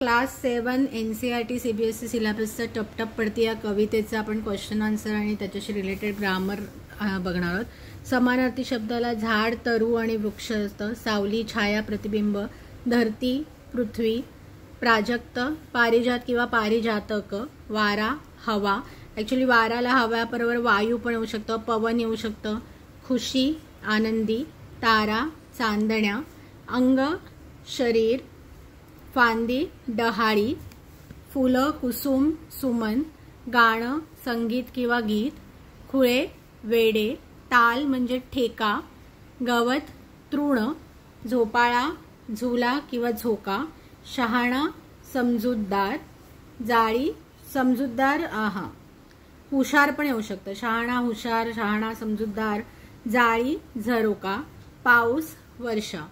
Class 7 NCERT CBSE सिलेबसचा टपटप पडती या कवितेचा आपण क्वेश्चन आन्सर आणि त्याच्याशी रिलेटेड ग्रामर बघणार आहोत। समानार्थी शब्दाला झाड, तरु आणि वृक्ष असतं। सावली, छाया, प्रतिबिंब, धरती, पृथ्वी, प्राजक्त, पारिजात किंवा पारिजातक, वारा, हवा। ॲक्च्युअली वाराला हव्याबरोबर वायू पण येऊ शकतं, पवन येऊ शकतं। खुशी, आनंदी, तारा, चांदण्या, अंग, शरीर, फांदी, डहाळी, फुलं, कुसुम, सुमन, गाणं, संगीत किंवा गीत, खुळे, वेडे, ताल म्हणजे ठेका, गवत, तृण, झोपाळा, झुला किंवा झोका, शहाणा, समजूतदार, जाळी, समजूतदार, हुशार पण येऊ शकतं। शहाणा, हुशार, शहाणा, समजूतदार, जाळी, झरोका, पाऊस, वर्षा।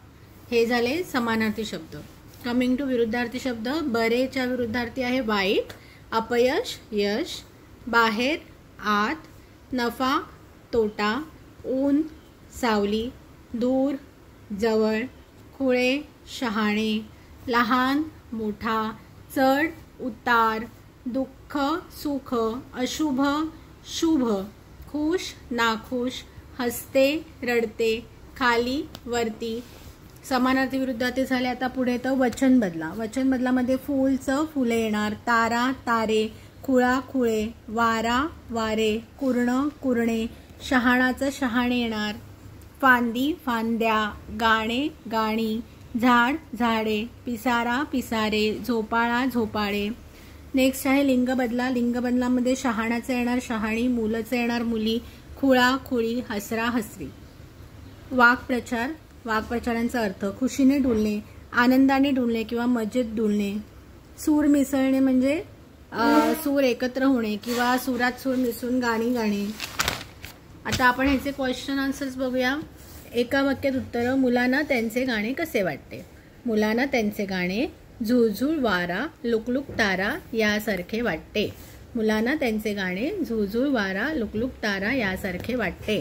हे झाले समानार्थी शब्द। कमिंग टू विरुद्धार्थी शब्द। बरेच्या विरुद्धार्थी आहे वाईट, अपयश, यश, बाहेर, आत, नफा, तोटा, ऊन, सावली, दूर, जवळ, खुळे, शहाणे, लहान, मोठा, चढ, उतार, दुःख, सुख, अशुभ, शुभ, खुश, नाखुश, हसते, रडते, खाली, वरती। समानार्थी विरुद्धार्थी झाले। आता पुढे तर वचन बदला। वचन बदलामध्ये फूलचं फुले येणार, तारा, तारे, खुळा, खुळे, वारा, वारे, कुर्ण, कुरणे, शहाणाचं शहाणे येणार, फांदी, फांद्या, गाणे, गाणी, झाड, झाडे, पिसारा, पिसारे, झोपाळा, झोपाळे। नेक्स्ट आहे लिंग बदला। लिंग बदलामध्ये शहाणाचं येणार शहाणी, मुलंचं येणार मुली, खुळा, खुळी, हसरा, हसरी। वाक्प्रचार। वाक्प्रचारांचा अर्थ खुशीने डुलणे, आनंदाने डुलणे किंवा मजेत डुलणे। सूर मिसळणे म्हणजे सूर एकत्र होणे किंवा सुरात सूर मिसळून गाणी गाणे। आता आपण ह्याचे क्वेश्चन आन्सर्स बघूया। एका वाक्यात उत्तर। मुलांना त्यांचे गाणे कसे वाटते? मुलांना त्यांचे गाणे झुळझुळ वारा, लुकलुक तारा यासारखे वाटते। मुलांना त्यांचे गाणे झुळझुळ वारा, लुकलुक तारा यासारखे वाटते।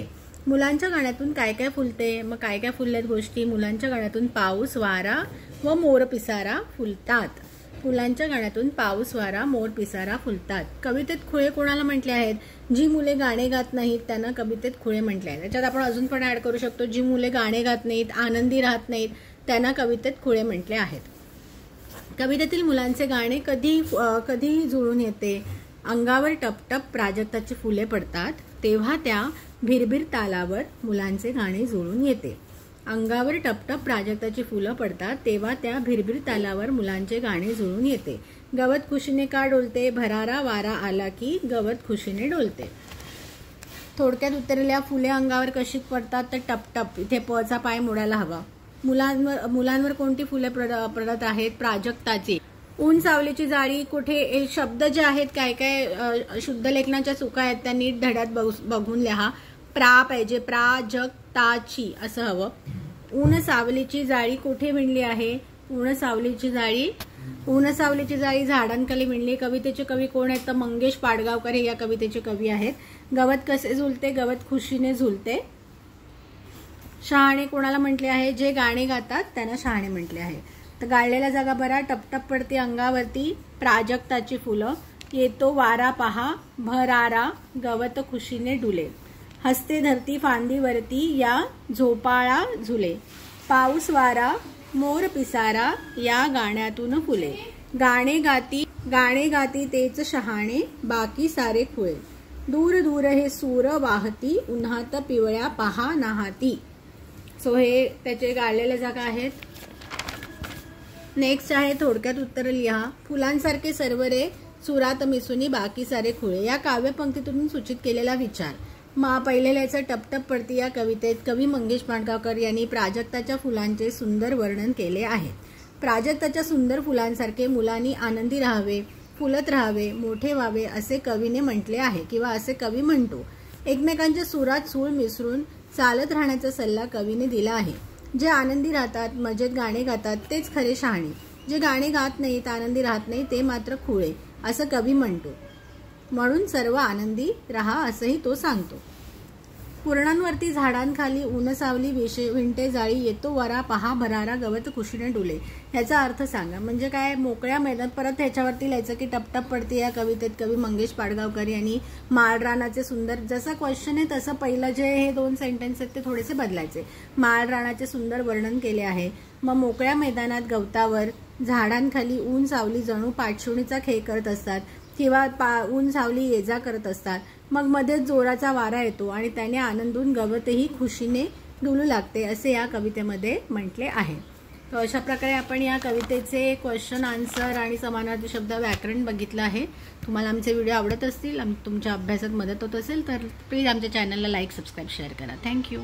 मुलांच्या गाण्यातून काय काय फुलते? मग काय काय फुलल्यात गोष्टी? मुलांच्या गाण्यातून पाऊस, वारा व मोर पिसारा फुलतात। मुलांच्या गाण्यातून पाऊस, वारा, मोर पिसारा फुलतात। कवितेत खुळे कोणाला म्हटले आहेत? जी मुले गाणे गात नाहीत त्यांना कवितेत खुळे म्हटले आहेत। त्याच्यात आपण अजून पण ऍड करू शकतो, जी मुले गाणे गात नाहीत, आनंदी राहत नाहीत त्यांना कवितेत खुळे म्हटले आहेत। कवितेतील मुलांचे गाणे कधी जुळून येते? अंगावर टपटप प्राजक्ताची फुले पडतात तेव्हा त्या भिरभिर तालावर मुलांचे गाणे जुळून येते। अंगावर टपटप प्राजक्ताची फुलं पडतात तेव्हा त्या भिरभिर तालावर मुलांचे गाणे जुळून येते। गवत खुशीने का डोलते? भरारा वारा आला की गवत खुशीने डोलते। थोडक्यात उत्तरल्या फुले अंगावर कशी पडतात? तर टपटप। इथे पचा पाय मोडायला हवा। मुलांवर कोणती फुले पडत आहेत? प्राजक्ताची। ऊन सावलीची जाळी कुठे? हे शब्द जे आहेत काय काय शुद्ध लेखनाच्या चुका आहेत त्या नीट धड्यात बघून लिहा। प्रा पाहिजे, प्राजक्ताची असं हवं। ऊन सावलीची जाळी कुठे विणली आहे? ऊन सावलीची जाळी झाडांखाली विणली। कवितेचे कवी कोण आहेत? तर मंगेश पाडगावकर हे या कवितेचे कवी आहेत। गवत कसे झुलते? गवत खुशीने झुलते। शहाणे कोणाला म्हटले आहे? जे गाणे गातात त्यांना शहाणे म्हटले आहे। तर गाळलेल्या जागा बरा, टपटप पडते अंगावरती प्राजक्ताची फुलं, येतो वारा पहा, भरारा, गवत खुशीने डुले, हसते धरती फांदीवरती, या झोपाळा झुले, पाऊस वारा, मोर पिसारा या गाण्यातून फुले, गाणे गाती तेच शहाणे, बाकी सारे खुळे, दूर दूर हे सूर वाहती, उन्हात पिवळ्या पहा नाहाती। सो हे त्याचे गाळलेल्या जागा आहेत। नेक्स्ट आहे थोडक्यात उत्तर लिहा। फुलांसारखे सर्वरे सुरात मिसुनी, बाकी सारे खुळे। या काव्यपंक्तीतून सूचित केलेला विचार। पहिले लिहायचं टपटप पडती या कवितेत कवी मंगेश पाडगावकर यांनी प्राजक्ताच्या फुलांचे सुंदर वर्णन केले आहे। प्राजक्ताच्या सुंदर फुलांसारखे मुलांनी आनंदी राहावे, फुलत राहावे, मोठे व्हावे असे कवीने म्हटले आहे किंवा असे कवी म्हणतो। एकमेकांच्या सुरात सूर मिसळून चालत राहण्याचा सल्ला कवीने दिला आहे। जे आनंदी राहतात, मजेत गाणे गातात तेच खरे शहाणे, जे गाणे गात नाहीत, आनंदी राहत नाही ते मात्र खुळे असं कवी म्हणतो। म्हणून सर्व आनंदी राहा असंही तो सांगतो। पूर्णांवरती झाडांखाली ऊन सावली विंटे जाळी येतो वारा पहा भरारा गवत कुशीने डुले. याचा अर्थ सांगा. म्हणजे काय, मोकळ्या मैदानात परत ह्याच्यावरती लिहायचं की टपटप पडते या कवितेत कवी मंगेश पाडगावकर यांनी माळरानाचे सुंदर, जसं क्वेश्चन आहे तसं पहिलं जे हे 2 सेंटेन्स आहेत ते थोडेसे बदलायचे. माळरानाचे सुंदर वर्णन केले आहे. मग मोकळ्या मैदानात गवतावर झाडांखाली ऊन सावली जणू पाठशिवणीचा खेळ करत असतात किंवा ऊन सावली ये जा करत असतात. मग मध्येच जोराचा वारा येतो आणि त्याने आनंदून गवतही खुशीने डुलू लागते, असे या कवितेमध्ये म्हटले आहे. तर अशा प्रकारे आपण या कवितेचे क्वेश्चन आन्सर आणि समानार्थी शब्द व्याकरण बघितलं आहे. तुम्हाला आमचे व्हिडिओ आवडत असतील, तुमच्या अभ्यासात मदत होत असेल तर प्लीज आमच्या चॅनलला लाईक, सबस्क्राईब, शेअर करा. थँक्यू.